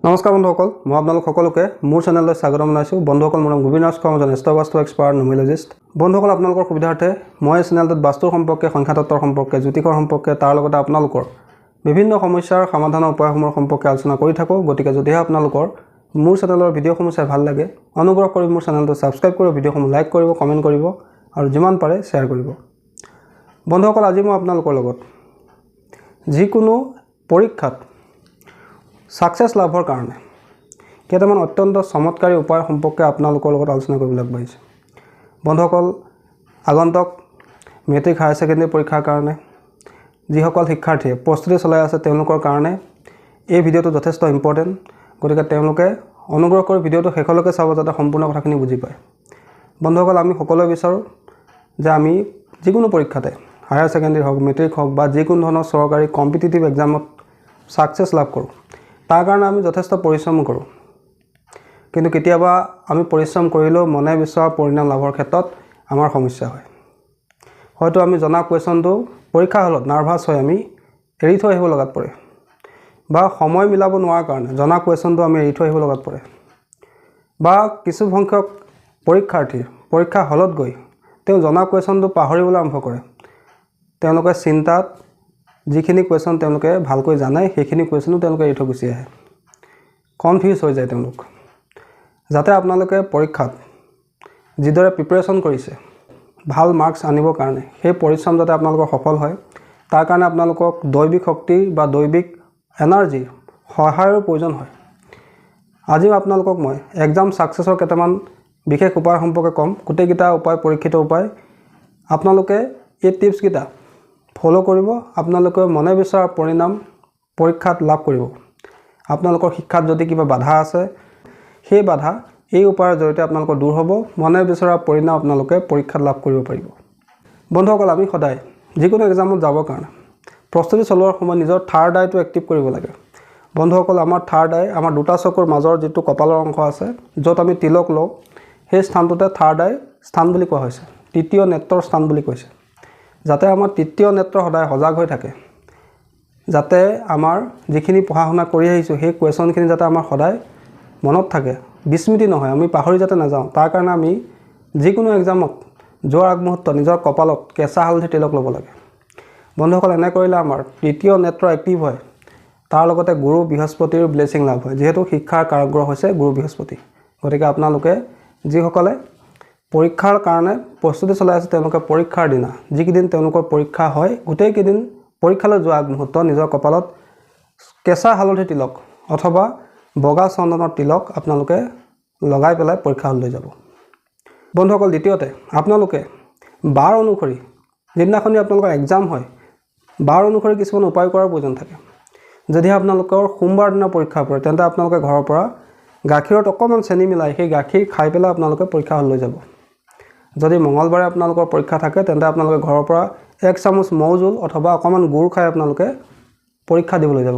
নমস্কাৰ বন্ধুসকল, মই আপোনালোক সকলোকে মোৰ চেনেললৈ স্বাগতম জনাইছোঁ। বন্ধুসকল, মোৰ নাম গোবিন্দ ৰাজ কৰ্ম, এজন ষ্টক এক্সপাৰ্ট নিউমেৰলজিষ্ট। বন্ধুসকল, আপোনালোকৰ সুবিধাৰ্থে মই এই চেনেলটোত বাস্তুৰ সম্পৰ্কে, সংখ্যাতত্বৰ সম্পৰ্কে, জ্যোতিষৰ সম্পৰ্কে, তাৰ লগতে আপোনালোকৰ বিভিন্ন সমস্যাৰ সমাধানৰ উপায়সমূহৰ সম্পৰ্কে আলোচনা কৰি থাকোঁ। গতিকে যদিহে আপোনালোকৰ মোৰ চেনেলৰ ভিডিঅ'সমূহ চাই ভাল লাগে, অনুগ্ৰহ কৰি মোৰ চেনেলটো ছাবস্ক্ৰাইব কৰিব, ভিডিঅ'সমূহ লাইক কৰিব, কমেণ্ট কৰিব আৰু যিমান পাৰে শ্বেয়াৰ কৰিব। বন্ধুসকল, আজি মই আপোনালোকৰ লগত যিকোনো পৰীক্ষাত সাকসেস লাভৰ কাৰণে কেইটামান অত্যন্ত চমৎকাৰী উপায় সম্পৰ্কে আপোনালোকৰ লগত আলোচনা কৰিবলৈ আগবাঢ়িছোঁ। বন্ধুসকল, আগন্তুক মেট্ৰিক হায়াৰ ছেকেণ্ডাৰী পৰীক্ষাৰ কাৰণে যিসকল শিক্ষাৰ্থীয়ে প্ৰস্তুতি চলাই আছে তেওঁলোকৰ কাৰণে এই ভিডিঅ'টো যথেষ্ট ইম্পৰ্টেণ্ট। গতিকে তেওঁলোকে অনুগ্ৰহ কৰি ভিডিঅ'টো শেষলৈকে চাব যাতে সম্পূৰ্ণ কথাখিনি বুজি পায়। বন্ধুসকল, আমি সকলোৱে বিচাৰোঁ যে আমি যিকোনো পৰীক্ষাতে হায়াৰ ছেকেণ্ডাৰী হওক, মেট্ৰিক হওক বা যিকোনো ধৰণৰ চৰকাৰী কম্পিটিটিভ এক্সামত সাকসেস লাভ কৰোঁ। তাৰ কাৰণে আমি যথেষ্ট পৰিশ্ৰম কৰোঁ, কিন্তু কেতিয়াবা আমি পৰিশ্ৰম কৰিলেও মনে বিচৰা পৰিণাম লাভৰ ক্ষেত্ৰত আমাৰ সমস্যা হয়। হয়তো আমি জনা কুৱেশ্যনটো পৰীক্ষা হলত নাৰ্ভাছ হৈ আমি এৰি থৈ আহিব লগাত পৰে, বা সময় মিলাব নোৱাৰাৰ কাৰণে জনা কুৱেশ্যনটো আমি এৰি থৈ আহিব লগাত পৰে, বা কিছু সংখ্যক পৰীক্ষাৰ্থীৰ পৰীক্ষা হলত গৈ তেওঁ জনা কুৱেশ্যনটো পাহৰিবলৈ আৰম্ভ কৰে। তেওঁলোকে চিন্তাত যিখিনি কুৱেশ্যন তেওঁলোকে ভালকৈ জানে সেইখিনি কুৱেশ্যনো তেওঁলোকে এৰি থৈ গুচি আহে, কনফিউজ হৈ যায় তেওঁলোক। যাতে আপোনালোকে পৰীক্ষাত যিদৰে প্ৰিপাৰেশ্যন কৰিছে ভাল মাৰ্কছ আনিবৰ কাৰণে সেই পৰিশ্ৰম যাতে আপোনালোকৰ সফল হয়, তাৰ কাৰণে আপোনালোকক দৈবিক শক্তি বা দৈবিক এনাৰ্জিৰ সহায়ৰ প্ৰয়োজন হয়। আজি আপোনালোকক মই এক্সাম সাকসেছৰ কেইটামান বিশেষ উপায় সম্পৰ্কে ক'ম। গোটেইকেইটা উপায় পৰীক্ষিত উপায়। আপোনালোকে এই টিপছকেইটা ফলো কৰিব, আপোনালোকে মনে বিচৰা পৰিণাম পৰীক্ষাত লাভ কৰিব। আপোনালোকৰ শিক্ষাত যদি কিবা বাধা আছে, সেই বাধা এই উপায়ৰ জৰিয়তে আপোনালোকৰ দূৰ হ'ব, মনে বিচৰা পৰিণাম আপোনালোকে পৰীক্ষাত লাভ কৰিব পাৰিব। বন্ধুসকল, আমি সদায় যিকোনো এক্সামত যাবৰ কাৰণে প্ৰস্তুতি চলোৱাৰ সময়ত নিজৰ থাৰ্ড আইটো এক্টিভ কৰিব লাগে। বন্ধুসকল, আমাৰ থাৰ্ড আই আমাৰ দুটা চকুৰ মাজৰ যিটো কপালৰ অংশ আছে, য'ত আমি তিলক লওঁ, সেই স্থানটোতে থাৰ্ড আই স্থান বুলি কোৱা হৈছে, তৃতীয় নেত্ৰৰ স্থান বুলি কৈছে। যাতে আমাৰ তৃতীয় নেত্ৰ সদায় সজাগ হৈ থাকে, যাতে আমাৰ যিখিনি পঢ়া শুনা কৰি আহিছোঁ সেই কুৱেশ্যনখিনি যাতে আমাৰ সদায় মনত থাকে, বিস্মৃতি নহয়, আমি পাহৰি যাতে নাযাওঁ। তাৰ কাৰণে আমি যিকোনো এক্সামত যোৱাৰ আগমুহূৰ্তত নিজৰ কপালত কেঁচা হালধি তিলক ল'ব লাগে। বন্ধুসকল, এনে কৰিলে আমাৰ তৃতীয় নেত্ৰ এক্টিভ হয়, তাৰ লগতে গুৰু বৃহস্পতিৰ ব্লেছিং লাভ হয়, যিহেতু শিক্ষাৰ কাৰগ্ৰহ হৈছে গুৰু বৃহস্পতি। গতিকে আপোনালোকে যিসকলে পৰীক্ষাৰ কাৰণে প্ৰস্তুতি চলাই আছে, তেওঁলোকে পৰীক্ষাৰ দিনা যিকেইদিন তেওঁলোকৰ পৰীক্ষা হয়, গোটেইকেইদিন পৰীক্ষালৈ যোৱা আগমুহূৰ্তত নিজৰ কপালত কেঁচা হালধি তিলক অথবা বগা চন্দনৰ তিলক আপোনালোকে লগাই পেলাই পৰীক্ষা হললৈ যাব। বন্ধুসকল, দ্বিতীয়তে আপোনালোকে বাৰ অনুসৰি যিদিনাখনি আপোনালোকৰ এক্সাম হয়, বাৰ অনুসৰি কিছুমান উপায় কৰাৰ প্ৰয়োজন থাকে। যদিহে আপোনালোকৰ সোমবাৰ দিনা পৰীক্ষা পৰে, তেন্তে আপোনালোকে ঘৰৰ পৰা গাখীৰত অকণমান চেনি মিলাই সেই গাখীৰ খাই পেলাই আপোনালোকে পৰীক্ষা হললৈ যাব। যদি মঙলবাৰে আপোনালোকৰ পৰীক্ষা থাকে, তেন্তে আপোনালোকে ঘৰৰ পৰা 1 চামুচ মৌ জোল অথবা অকণমান গুড় খাই আপোনালোকে পৰীক্ষা দিবলৈ যাব।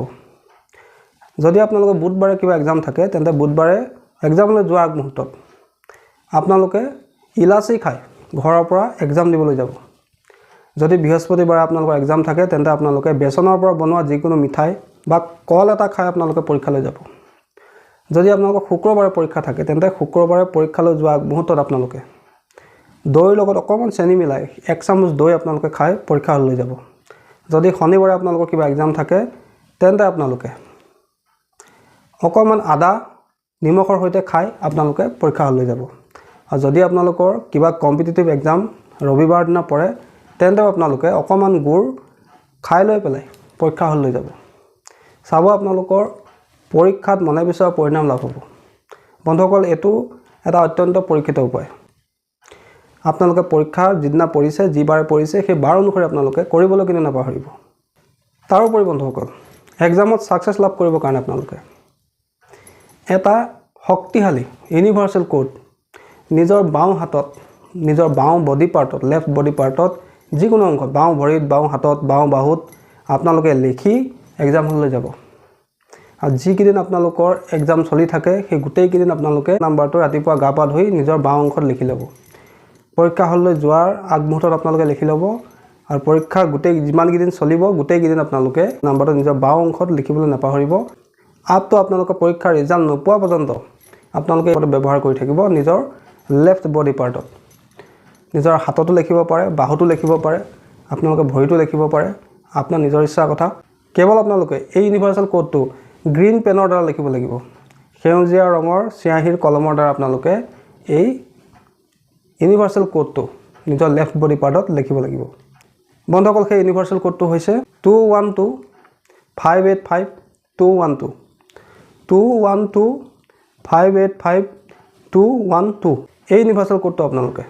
যদি আপোনালোকে বুধবাৰে কিবা এক্সাম থাকে, তেন্তে বুধবাৰে এক্সামলৈ যোৱাৰ আগমুহূৰ্তত আপোনালোকে ইলাচি খাই ঘৰৰ পৰা এক্সাম দিবলৈ যাব। যদি বৃহস্পতিবাৰে আপোনালোকৰ এক্সাম থাকে, তেন্তে আপোনালোকে বেচনৰ পৰা বনোৱা যিকোনো মিঠাই বা কল এটা খাই আপোনালোকে পৰীক্ষালৈ যাব। যদি আপোনালোকৰ শুক্ৰবাৰে পৰীক্ষা থাকে, তেন্তে শুক্ৰবাৰে পৰীক্ষালৈ যোৱা আগমুহূৰ্তত আপোনালোকে দৈৰ লগত অকণমান চেনি মিলাই 1 চামুচ দৈ আপোনালোকে খাই পৰীক্ষা হললৈ যাব। যদি শনিবাৰে আপোনালোকৰ কিবা এক্সাম থাকে, তেন্তে আপোনালোকে অকণমান আদা নিমখৰ সৈতে খাই আপোনালোকে পৰীক্ষা হললৈ যাব। আৰু যদি আপোনালোকৰ কিবা কম্পিটিটিভ এক্সাম ৰবিবাৰ দিনা পৰে, তেন্তে আপোনালোকে অকণমান গুড় খাই লৈ পেলাই পৰীক্ষা হললৈ যাব। চাব আপোনালোকৰ পৰীক্ষাত মনে বিচৰা পৰিণাম লাভ হ'ব। বন্ধুসকল, এইটো এটা অত্যন্ত পৰীক্ষিত উপায়। আপোনালোকে পৰীক্ষা যিদিনা পৰিছে, যি বাৰে পৰিছে, সেই বাৰ অনুসৰি আপোনালোকে কৰিবলৈ কিন্তু নাপাহৰিব। তাৰোপৰি বন্ধুসকল, এক্সামত সাকসেছ লাভ কৰিবৰ কাৰণে আপোনালোকে এটা শক্তিশালী ইউনিভাৰ্চেল কোড নিজৰ বাওঁ হাতত, নিজৰ বাওঁ বডি পাৰ্টত, লেফ্ট বডি পাৰ্টত যিকোনো অংশত, বাওঁ ভৰিত, বাওঁ হাতত, বাওঁ বাহুত আপোনালোকে লিখি এক্সাম হললৈ যাব। আৰু যিকেইদিন আপোনালোকৰ এক্সাম চলি থাকে, সেই গোটেইকেইদিন আপোনালোকে নাম্বাৰটো ৰাতিপুৱা গা পা ধুই নিজৰ বাওঁ অংশত লিখি ল'ব। পৰীক্ষা হললৈ যোৱাৰ আগমুহূৰ্তত আপোনালোকে লিখি ল'ব, আৰু পৰীক্ষা যিমান কেইদিন চলিব গোটেইকেইদিন আপোনালোকে নাম্বাৰটো নিজৰ বাওঁ অংশত লিখিবলৈ নাপাহৰিব। আপটো আপোনালোকে পৰীক্ষাৰ ৰিজাল্ট নোপোৱা পৰ্যন্ত আপোনালোকে এইটো ব্যৱহাৰ কৰি থাকিব নিজৰ লেফ্ট বডি পাৰ্টত। নিজৰ হাততো লিখিব পাৰে, বাহুতো লিখিব পাৰে, আপোনালোকে ভৰিতো লিখিব পাৰে, আপোনাৰ নিজৰ ইচ্ছাৰ কথা। কেৱল আপোনালোকে এই ইউনিভাৰ্চেল কোডটো গ্ৰীণ পেনৰ দ্বাৰা লিখিব লাগিব। সেউজীয়া ৰঙৰ চিয়াঁহীৰ কলমৰ দ্বাৰা আপোনালোকে এই ইউনিভাৰ্চেল কোডটো নিজৰ লেফ্ট বডি পাৰ্টত লিখিব লাগিব। বন্ধুসকল, সেই ইউনিভাৰ্চেল কোডটো হৈছে 212585212 212585212। এই ইউনিভাৰ্চেল কোডটো আপোনালোকে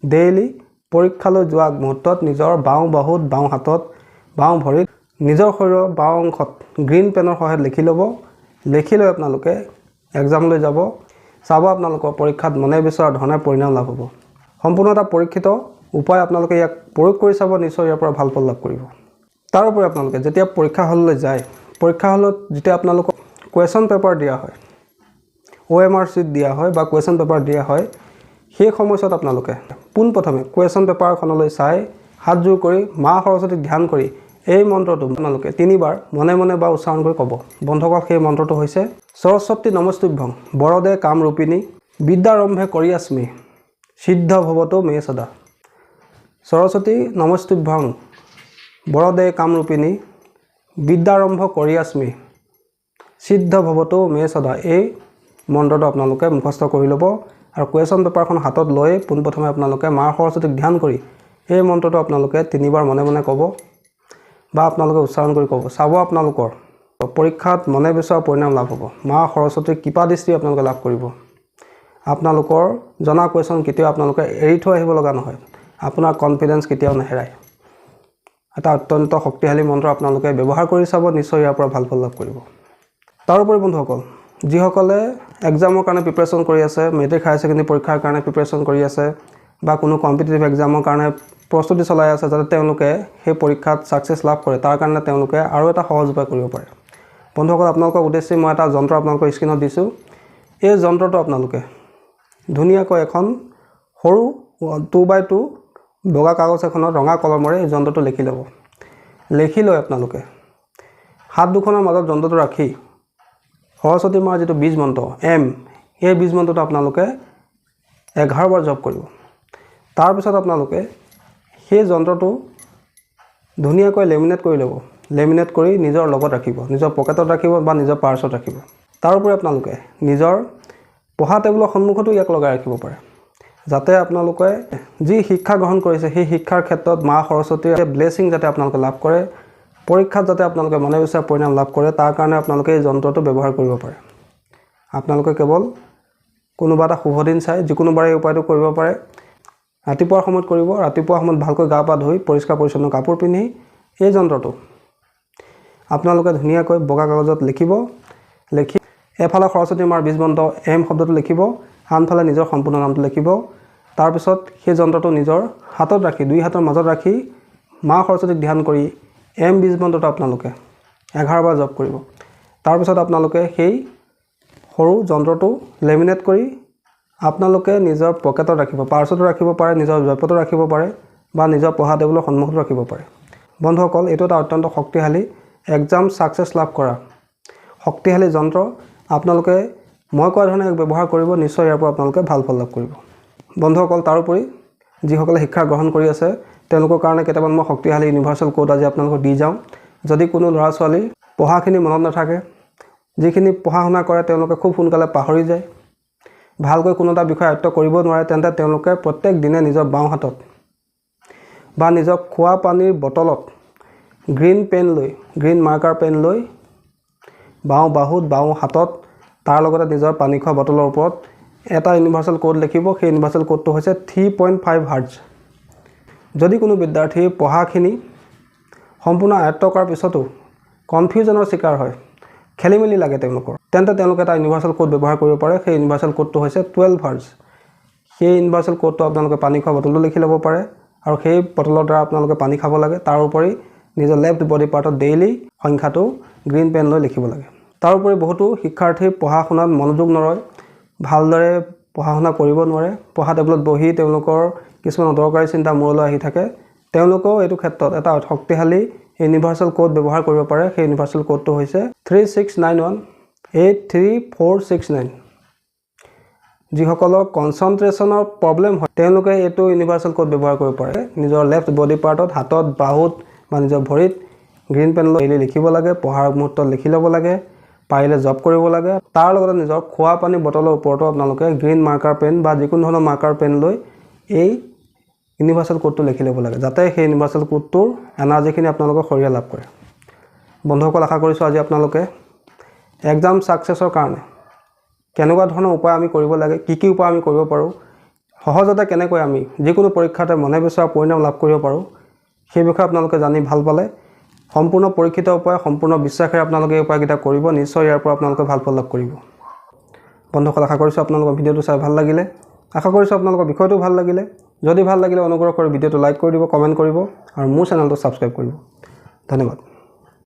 ডেইলি পৰীক্ষালৈ যোৱা মুহূৰ্তত নিজৰ বাওঁ বাহুত, বাওঁ হাতত, বাওঁ ভৰিত, নিজৰ শৰীৰৰ বাওঁ অংশত গ্ৰীণ পেনৰ সহায়ত লিখি ল'ব। লিখি লৈ আপোনালোকে এক্সামলৈ যাব। চাব আপোনালোকৰ পৰীক্ষাত মনে বিচৰা ধৰণে পৰিণাম লাভ হ'ব। সম্পূৰ্ণ এটা পৰীক্ষিত উপায় আপোনালোকে ইয়াক প্ৰয়োগ কৰি চাব, নিশ্চয় ইয়াৰ পৰা ভাল ফল লাভ কৰিব। তাৰোপৰি আপোনালোকে যেতিয়া পৰীক্ষা হললৈ যায়, পৰীক্ষা হলত যেতিয়া আপোনালোকক কুৱেশ্যন পেপাৰ দিয়া হয়, OMR শ্বীট দিয়া হয় বা কুৱেশ্যন পেপাৰ দিয়া হয়, সেই সময়ছোৱাত আপোনালোকে পোনপ্ৰথমে কুৱেশ্যন পেপাৰখনলৈ চাই হাতযোৰ কৰি মা সৰস্বতীক ধ্যান কৰি এই মন্ত্ৰটো আপোনালোকে 3 বাৰ মনে মনে বা উচ্চাৰণ কৰি ক'ব। বন্ধুসকল, সেই মন্ত্ৰটো হৈছে সৰস্বতী নমস্তুভ্যং বৰদে কামৰূপিণী বিদ্যাৰম্ভে কৰিয়াস্মি সিদ্ধ ভৱতো মে সদা। সৰস্বতী নমস্তুভ্যং বৰদে কামৰূপিণী বিদ্যাৰম্ভ কৰিয়াস্মি সিদ্ধ ভৱতো মে সদা। এই মন্ত্ৰটো আপোনালোকে মুখস্থ কৰি ল'ব আৰু কুৱেশ্যন পেপাৰখন হাতত লৈ পোনপ্ৰথমে আপোনালোকে মা সৰস্বতীক ধ্যান কৰি এই মন্ত্ৰটো আপোনালোকে 3 বাৰ মনে মনে ক'ব বা আপোনালোকে উচ্চাৰণ কৰি ক'ব। চাব আপোনালোকৰ পৰীক্ষাত মনে বিচৰা পৰিণাম লাভ হ'ব। মা সৰস্বতীৰ কৃপা দৃষ্টি আপোনালোকে লাভ কৰিব। আপোনালোকৰ জনা কুৱেশ্যন কেতিয়াও আপোনালোকে এৰি থৈ আহিব লগা নহয়। আপোনাৰ কনফিডেন্স কেতিয়াও নেহেৰায়। এটা অত্যন্ত শক্তিশালী মন্ত্ৰ আপোনালোকে ব্যৱহাৰ কৰি চাব, নিশ্চয় ইয়াৰ পৰা ভাল ফল লাভ কৰিব। তাৰোপৰি বন্ধুসকল, যিসকলে এক্সামৰ কাৰণে প্ৰিপাৰেশ্যন কৰি আছে, মেট্ৰিক হায়াৰ ছেকেণ্ডেৰী পৰীক্ষাৰ কাৰণে প্ৰিপাৰেশ্যন কৰি আছে বা কোনো কম্পিটিটিভ এক্সামৰ কাৰণে প্ৰস্তুতি চলাই আছে, যাতে তেওঁলোকে সেই পৰীক্ষাত ছাকচেছ লাভ কৰে, তাৰ কাৰণে তেওঁলোকে আৰু এটা সহজ উপায় কৰিব পাৰে। বন্ধুসকল, আপোনালোকৰ উদ্দেশ্যে মই এটা যন্ত্ৰ আপোনালোকৰ স্ক্ৰীণত দিছোঁ। এই যন্ত্ৰটো আপোনালোকে ধুনীয়াকৈ এখন সৰু 2x2 বগা কাগজ এখনত ৰঙা কলমেৰে এই যন্ত্ৰটো লিখি ল'ব। লিখি লৈ আপোনালোকে হাত দুখনৰ মাজত যন্ত্ৰটো ৰাখি সৰস্বতী মাৰ যিটো বীজ মন্ত্ৰ এম, এই বীজ মন্ত্ৰটো আপোনালোকে 11 বাৰ জপ কৰিব। তাৰপিছত আপোনালোকে সেই যন্ত্ৰটো ধুনীয়াকৈ লেমিনেট কৰি ল'ব। লেমিনেট কৰি নিজৰ লগত ৰাখিব, নিজৰ পকেটত ৰাখিব বা নিজৰ পাৰ্চত ৰাখিব। তাৰোপৰি আপোনালোকে নিজৰ পঢ়া টেবুলৰ সন্মুখতো ইয়াক লগাই ৰাখিব পাৰে, যাতে আপোনালোকে যি শিক্ষা গ্ৰহণ কৰিছে সেই শিক্ষাৰ ক্ষেত্ৰত মা সৰস্বতীৰ ব্লেছিং যাতে আপোনালোকে লাভ কৰে, পৰীক্ষাত যাতে আপোনালোকে মনে বিচৰা পৰিণাম লাভ কৰে, তাৰ কাৰণে আপোনালোকে এই যন্ত্ৰটো ব্যৱহাৰ কৰিব পাৰে। আপোনালোকে কেৱল কোনোবা এটা শুভ দিন চাই যিকোনো বাৰে এই উপায়টো কৰিব পাৰে। ৰাতিপুৱাৰ সময়ত কৰিব। ৰাতিপুৱা সময়ত ভালকৈ গা পা ধুই পৰিষ্কাৰ পৰিচ্ছন্ন কাপোৰ পিন্ধি এই যন্ত্ৰটো আপোনালোকে ধুনীয়াকৈ বগা কাগজত লিখিব। লিখি এফালে সৰস্বতী মাৰ বীজ মন্ত্ৰ এম শব্দটো লিখিব, আনফালে নিজৰ সম্পূৰ্ণ নামটো লিখিব। তাৰপিছত সেই যন্ত্ৰটো নিজৰ হাতত ৰাখি, 2 হাতৰ মাজত ৰাখি মা সৰস্বতীক ধ্যান কৰি এম বীজ মন্ত্ৰটো আপোনালোকে 11 বাৰ জপ কৰিব। তাৰপিছত আপোনালোকে সেই সৰু যন্ত্ৰটো লেমিনেট কৰি আপোনালোকে নিজৰ পকেটত ৰাখিব, পাৰ্চতো ৰাখিব পাৰে, নিজৰ জেপতো ৰাখিব পাৰে বা নিজৰ পঢ়া টেবুলৰ সন্মুখতো ৰাখিব পাৰে। বন্ধুসকল, এইটো এটা অত্যন্ত শক্তিশালী এক্সাম ছাকচেছ লাভ কৰা শক্তিশালী যন্ত্ৰ। আপোনালোকে মই কোৱা ধৰণে ব্যৱহাৰ কৰিব, নিশ্চয় ইয়াৰ পৰা আপোনালোকে ভাল ফল লাভ কৰিব। বন্ধুসকল, তাৰোপৰি যিসকলে শিক্ষা গ্ৰহণ কৰি আছে তেওঁলোকৰ কাৰণে কেইটামান মই শক্তিশালী ইউনিভাৰ্চেল কোড আজি আপোনালোকক দি যাওঁ। যদি কোনো ল'ৰা ছোৱালী পঢ়াখিনি মনত নাথাকে, যিখিনি পঢ়া শুনা কৰে তেওঁলোকে খুব সোনকালে পাহৰি যায়, ভালকৈ কোনো এটা বিষয় আয়ত্ব কৰিব নোৱাৰে, তেন্তে তেওঁলোকে প্ৰত্যেক দিনে নিজৰ বাওঁ হাতত বা নিজৰ খোৱা পানীৰ বটলত গ্ৰীণ পেন লৈ, গ্ৰীণ মাৰ্কাৰ পেন লৈ বাওঁ বাহুত, বাওঁ হাতত, তাৰ লগতে নিজৰ পানী খোৱা বটলৰ ওপৰত এটা ইউনিভাৰ্চেল কোড লিখিব। সেই ইউনিভাৰ্চেল কোডটো হৈছে 3.5 হাৰ্টজ। যদি কোনো বিদ্যাৰ্থী পঢ়াখিনি সম্পূৰ্ণ আয়ত্ব কৰাৰ পিছতো কনফিউজনৰ শিকাৰ হয়, খেলি মেলি লাগে তেওঁলোকৰ, তেন্তে তেওঁলোকে এটা ইউনিভাৰ্চেল কোড ব্যৱহাৰ কৰিব পাৰে। সেই ইউনিভাৰ্চেল কোডটো হৈছে 12 হাৰ্টজ। সেই ইউনিভাৰ্চেল কোডটো আপোনালোকে পানী খোৱা বটলটো লিখি ল'ব পাৰে আৰু সেই বটলৰ দ্বাৰা আপোনালোকে পানী খাব লাগে। তাৰোপৰি নিজৰ লেফ্ট বডি পাৰ্টত ডেইলি সংখ্যাটো গ্ৰীণ পেন লৈ লিখিব লাগে। তাৰোপৰি বহুতো শিক্ষাৰ্থী পঢ়া শুনাত মনোযোগ নৰয়, ভালদৰে পঢ়া শুনা কৰিব নোৱাৰে, পঢ়া টেবুলত বহি তেওঁলোকৰ কিছুমান অদৰকাৰী চিন্তা মূৰলৈ আহি থাকে। তেওঁলোকেও এইটো ক্ষেত্ৰত এটা শক্তিশালী ইউনিভাৰ্চেল কোড ব্যৱহাৰ কৰিব পাৰে। সেই ইউনিভাৰ্চেল কোডটো হৈছে 3691 83469 যিসকলৰ কনচেন্ট্ৰেশ্যনৰ প্ৰব্লেম হয় তেওঁলোকে এইটো ইউনিভাৰ্চেল কোড ব্যৱহাৰ কৰিব পাৰে নিজৰ লেফ্ট বডি পাৰ্টত হাতত বাহুত বা নিজৰ ভৰিত গ্ৰীণ পেন লৈ লিখিব লাগে পঢ়াৰ মুহূৰ্তত লিখি ল'ব লাগে পাৰিলে জব কৰিব লাগে তাৰ লগতে নিজৰ খোৱা পানী বটলৰ ওপৰতো আপোনালোকে গ্ৰীণ মাৰ্কাৰ পেন বা যিকোনো ধৰণৰ মাৰ্কাৰ পেন লৈ এই ইউনিভাৰ্চেল কোডটো লিখি ল'ব লাগে যাতে সেই ইউনিভাৰ্চেল কোডটোৰ এনাৰ্জিখিনি আপোনালোকৰ শৰীৰে লাভ কৰে বন্ধুসকল আশা কৰিছোঁ আজি আপোনালোকে এক্সাম সাকসেছৰ কাৰণে কেনেকুৱা ধৰণৰ উপায় আমি কৰিব লাগে কি উপায় আমি কৰিব পাৰোঁ সহজতে কেনেকৈ আমি যিকোনো পৰীক্ষাতে মনে বিচৰা পৰিণাম লাভ কৰিব পাৰোঁ সেই বিষয়ে আপোনালোকে জানি ভাল পালে সম্পূৰ্ণ পৰীক্ষিত উপায় সম্পূৰ্ণ বিশ্বাসেৰে আপোনালোকে এই উপায়কেইটা কৰিব নিশ্চয় ইয়াৰ পৰা আপোনালোকে ভাল ফল লাভ কৰিব বন্ধুসকল আশা কৰিছোঁ আপোনালোকৰ ভিডিঅ'টো চাই ভাল লাগিলে আশা কৰিছোঁ আপোনালোকৰ বিষয়টো ভাল লাগিলে যদি ভাল লাগিলে অনুগ্ৰহ কৰি ভিডিঅ'টো লাইক কৰি দিব কমেণ্ট কৰিব আৰু মোৰ চেনেলটো ছাবস্ক্ৰাইব কৰিব ধন্যবাদ